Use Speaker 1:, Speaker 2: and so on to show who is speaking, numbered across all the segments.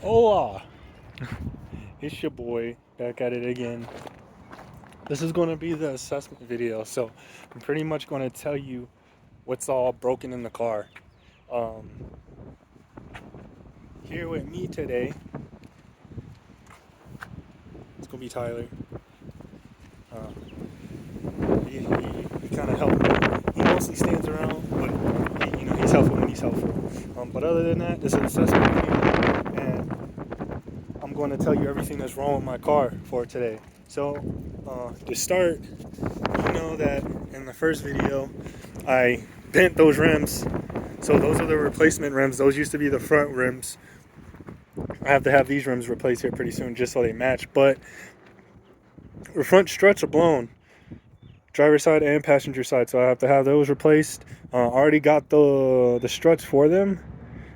Speaker 1: Hola! It's your boy back at it again. This is going to be the assessment video, so I'm pretty much going to tell you what's all broken in the car. Um, Here with me today, it's going to be Tyler. He kind of helped me. He mostly stands around, but he's helpful when he's helpful. But other than that, this is an assessment video, and I'm going to tell you everything that's wrong with my car for today. So, to start, you know that in the first video, I bent those rims. So those are the replacement rims. Those used to be the front rims. I have to have these rims replaced here pretty soon just so they match. But the front struts are blown, driver side and passenger side. So I have to have those replaced. I already got the struts for them.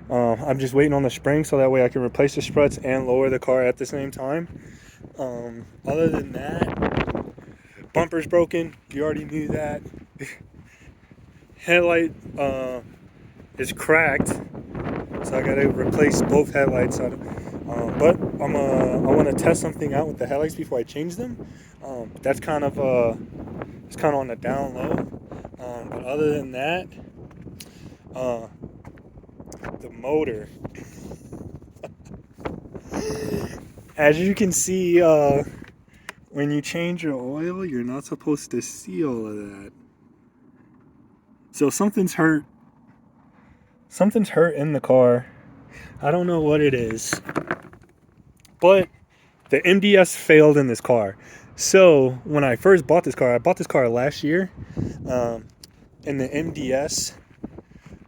Speaker 1: I'm just waiting on the spring so that way I can replace the struts and lower the car at the same time. Other than that, bumper's broken. You already knew that. Headlight is cracked, so I gotta replace both headlights. But I want to test something out with the headlights before I change them. That's kind of it's kind of on the down low. But other than that, uh, the motor, as you can see, when you change your oil, you're not supposed to see all of that. So something's hurt. Something's hurt in the car. I don't know what it is, but the MDS failed in this car. So when I first bought this car, I bought this car last year, and the MDS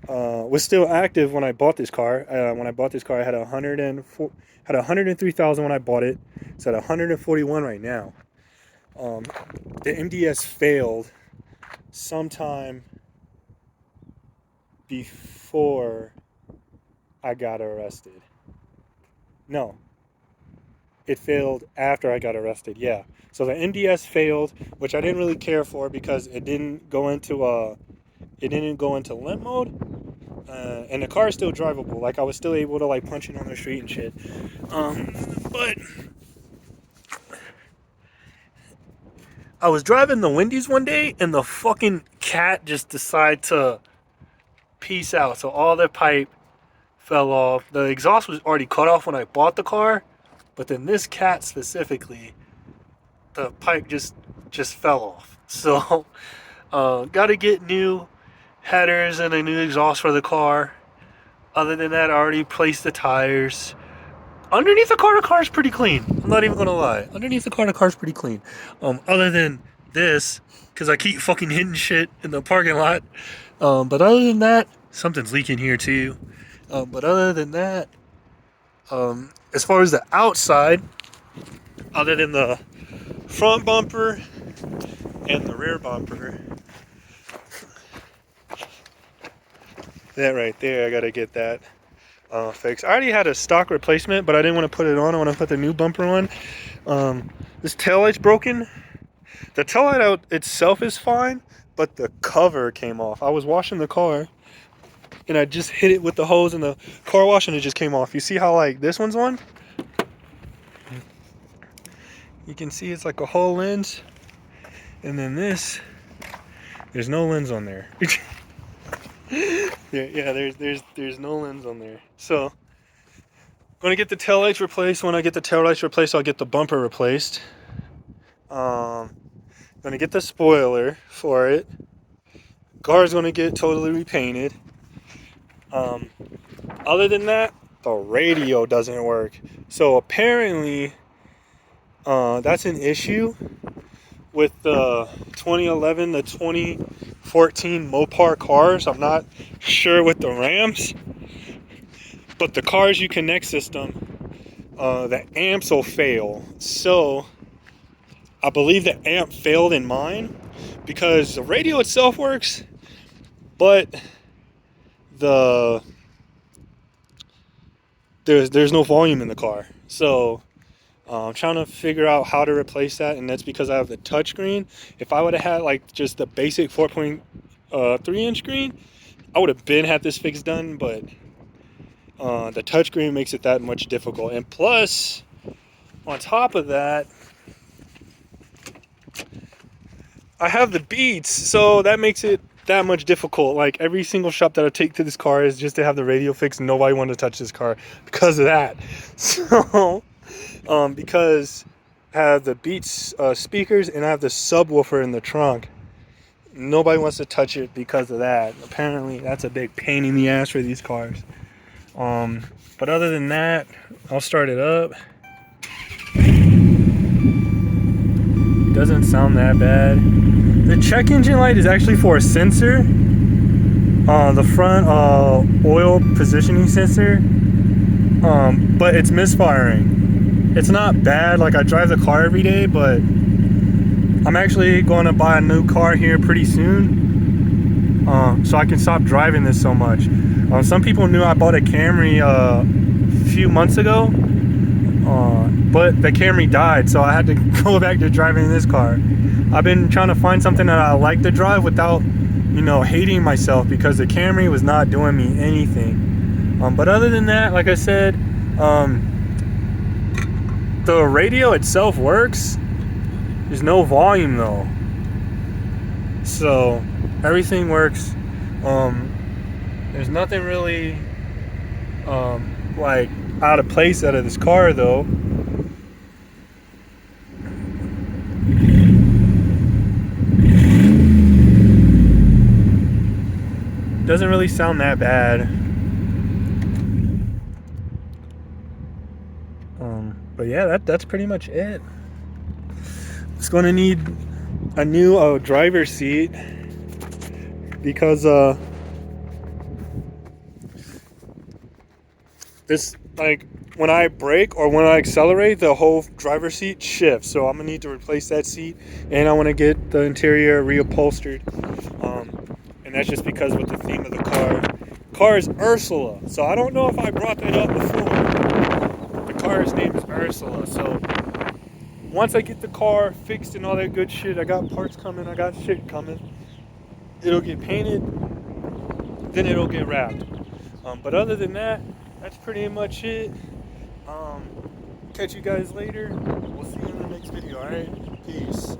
Speaker 1: was still active when I bought this car. When I bought this car, I had 103,000 when I bought it. It's at 141 right now. The MDS failed sometime before I got arrested. No, it failed after I got arrested. Yeah. So the MDS failed, which I didn't really care for because it didn't go into limp mode, and the car is still drivable. Like I was still able to like punch it on the street and shit. But I was driving the Wendy's one day, and the fucking cat just decided to peace out. So all the pipe fell off. The exhaust was already cut off when I bought the car, but then this cat specifically, the pipe just fell off. So got to get new headers and a new exhaust for the car. Other than that, I already placed the tires. Underneath the car is pretty clean. I'm not even gonna lie. Underneath the car is pretty clean. Other than this, because I keep fucking hitting shit in the parking lot. But other than that, something's leaking here too. But other than that, as far as the outside, other than the front bumper and the rear bumper, that right there, I gotta get that fixed. I already had a stock replacement, but I didn't want to put it on. I want to put the new bumper on. This taillight's broken. The taillight out itself is fine, but the cover came off. I was washing the car, and I just hit it with the hose in the car wash, and it just came off. You see how like this one's on? You can see it's like a whole lens, and then this, there's no lens on there. There's no lens on there. So, I'm gonna get the taillights replaced. When I get the taillights replaced, I'll get the bumper replaced. Gonna get the spoiler for it. Car's gonna get totally repainted. Other than that, the radio doesn't work. So apparently, that's an issue with the 2011 to 2014 Mopar cars. I'm not sure with the Rams, but the Cars You Connect system, the amps will fail. So I believe the amp failed in mine because the radio itself works, but there's no volume in the car. So I'm trying to figure out how to replace that, and that's because I have the touchscreen. If I would have had like just the basic 4.3 inch screen, I would have been had this fix done. But The touchscreen makes it that much difficult. And plus, on top of that, I have the Beats, so that makes it that much difficult. Like every single shop that I take to this car is just to have the radio fixed. Nobody wanted to touch this car because of that. So, because I have the Beats speakers and I have the subwoofer in the trunk, nobody wants to touch it because of that. Apparently, that's a big pain in the ass for these cars. But other than that, I'll start it up. Doesn't sound that bad. The check engine light is actually for a sensor. The front oil positioning sensor. But it's misfiring. It's not bad. Like, I drive the car every day, but I'm actually going to buy a new car here pretty soon. So I can stop driving this so much. Some people knew I bought a Camry a few months ago. But the Camry died, so I had to go back to driving this car. I've been trying to find something that I like to drive without, hating myself, because the Camry was not doing me anything. But other than that, like I said, the radio itself works. There's no volume though, so everything works. There's nothing really like out of place out of this car though. Doesn't really sound that bad. But yeah, that's pretty much it. It's going to need a new driver's seat because this, like, when I brake or when I accelerate, the whole driver's seat shifts. So I'm gonna need to replace that seat, and I want to get the interior reupholstered. And that's just because with the theme of the car is Ursula. So I don't know if I brought that up before. The car's name is Ursula. So once I get the car fixed and all that good shit, I got parts coming, I got shit coming. It'll get painted, then it'll get wrapped. But other than that, that's pretty much it. Catch you guys later. We'll see you in the next video, alright? Peace.